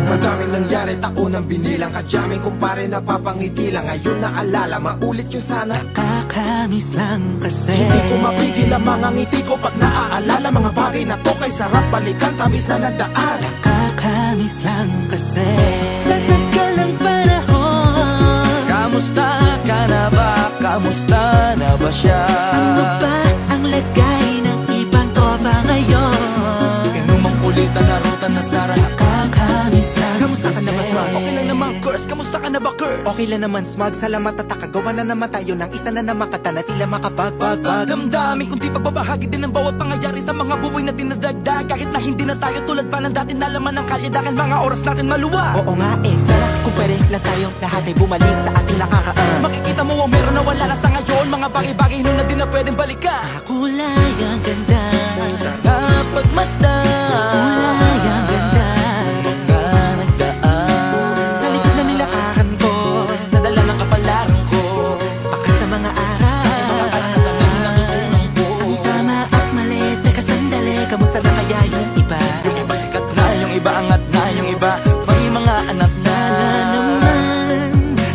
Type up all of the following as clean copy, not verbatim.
Madaming nangyari, taunang binilang, kadyaming kumpare napapangiti lang. Ngayon naalala, maulit yung sana. Nakakamiss lang kasi hindi ko mapigil ang mga ngiti ko pag naaalala. Mga bagay na to kay sarap balikan, tamis na nagdaan. Nakakamiss lang kasi sa tagal ng panahon. Kamusta ka na ba? Kamusta na ba siya? Ano ba ang lagay ng ibang tropa ngayon? Inumang ulitan na ruta na sara. Nakakamiss lang. Kamusta ka na ba, Smug? Okay lang naman, Curse. Kamusta ka na ba, Curse? Okay lang naman, Smug. Salamat at nakagawa na naman tayo ng isa na naman kata na tila makapagbag. Damdamin kundi pagbabahagi din ng bawat pangyayari sa mga buhay na dinadagdag. Kahit na hindi na tayo tulad pa ng dati, nalaman ng kalye dahil mga oras natin maluwa. Oo nga sana kung pwede lang tayo lahat ay bumalik sa ating nakakaan. Makikita mo ang meron na wala na sa ngayon. Mga bagay-bagay nun na di na pwedeng balikan. Kulay ang ganda, sarap pagmasdan. kulay ang ganda. Mga nagdaan Sa likod na nilakaran ko, nadala ng kapalaran ko. baka sa mga aral, Sa aking mga karanasan na natutunan ko. ang tama at mali. Teka sandali, kamusta na kaya yung iba? Yung iba sikat na, yung iba angat na, yung iba may mga anak na. Sana naman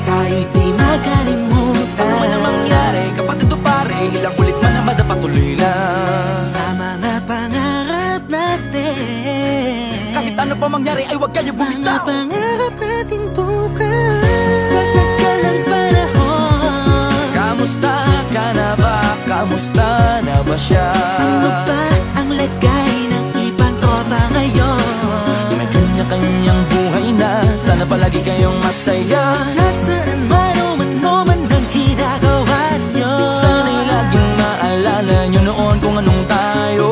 kahit di makalimutan. Ano man ang mangyari, kapatid o pare, ilang ulit man na madapatuloy lang. Sa mga pangarap natin, Kahit ano pa mangyari ay huwag kayo mga bumitaw. pangarap natin bukas. Sa tagal ng panahon, Kamusta ka na ba? Kamusta na ba siya? ano ba ang lagay ng ibang tropa ngayon? May kanya-kanyang buhay na, sana palagi kayong masaya. Nasaan man o ano man ang ginagawa nyo, Sana'y laging maalala nyo noon kung anong tayo.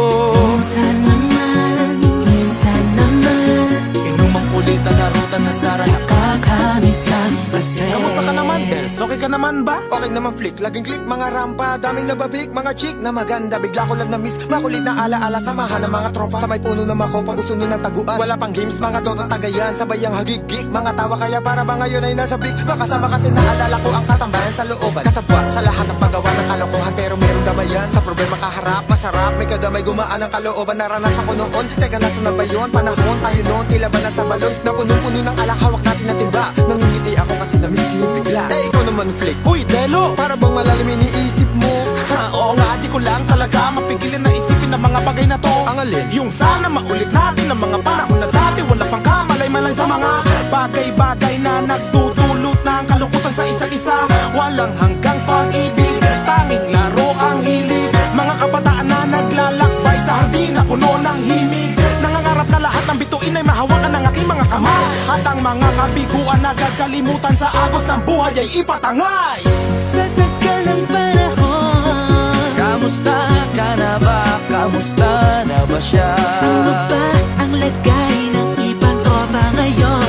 minsan naman Inumang ulitan na ruta na sara. nakakamiss lang kasi. Kamusta ka naman, Dels? Okay ka naman ba? Okay naman flick, laging click, mga rampa, daming nababik, mga chick na maganda. Bigla ko lang na-miss, makulit na alaala, samahan ng mga tropa. Sa may puno na makopa, gusto nyo ng taguan. Wala pang games, mga dotang tagayan, sabayang hagigik. Mga tawa kaya para ba ngayon ay nasa big. Makasama kasi naalala ko ang katambayan sa looban. Kasabwat sa lahat ng paggawa ng kalokohan, pero merong damayan. Sa problema kaharap, masarap, may kadamay gumaan ang kalooban. Naranasan ko noon, teka nasa na ba yun? Panahon tayo noon, tila ba nasa balon? Na punong-puno ng alak, hawak natin ng timba. Nangingiti ako kasi na-miss ko yung bigla. Eh, ikaw naman flick. Uy, Delo! Para bang malalim iniisip mo? Ha, oo nga, di ko lang talaga mapigilin na isipin ang mga bagay na to. Ang alin? Yung sana maulit natin ang mga panahon na dati. Wala pang kamalay-malay sa mga bagay-bagay na nagdudulot ng kalungkutan sa isa't isa. Walang hanggang pag-ibig, tanging laro ang hilig. Mga kabataan na naglalakbay sa hardin na puno ng himig. Nangangarap na lahat ng bituin ay mahawakan ng aking mga kamay. At ang mga kabiguan na gagalimutan sa agos ng buhay ay ipatangay. Sa tagal ng panahon, Kamusta ka na ba? Kamusta na ba siya? ano ba ang lagay ng ibang tropa ngayon?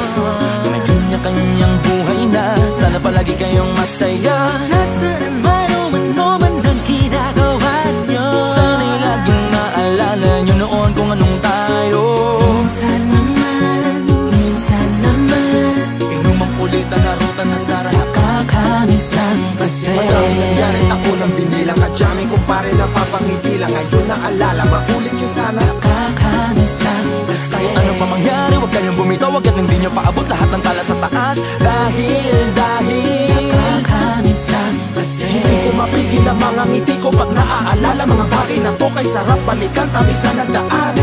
May kanya-kanyang buhay na, sana palagi kayong masaya. Nasaan man o ano man ang ginagawa nyo, Sana'y laging maalala nyo noon kung anong tayo. minsan naman Inumang ulitan na ruta na sara. nakakamiss lang kasi. Madaming nangyari, taunang binilang, kadyaming kumpare napapangiti lang. Ngayon naalala, maulit yung sana. Nakakamiss lang kasi. Kahit ano pa mangyari, huwag kayong bumitaw. Huwag at hindi nyo paabot lahat ng tala sa taas. Dahil Nakakamiss lang kasi. Hindi ko mapigil ang mga ngiti ko pag naaalala. Mga bagay na to kay sarap balikan, tamis na nagdaan.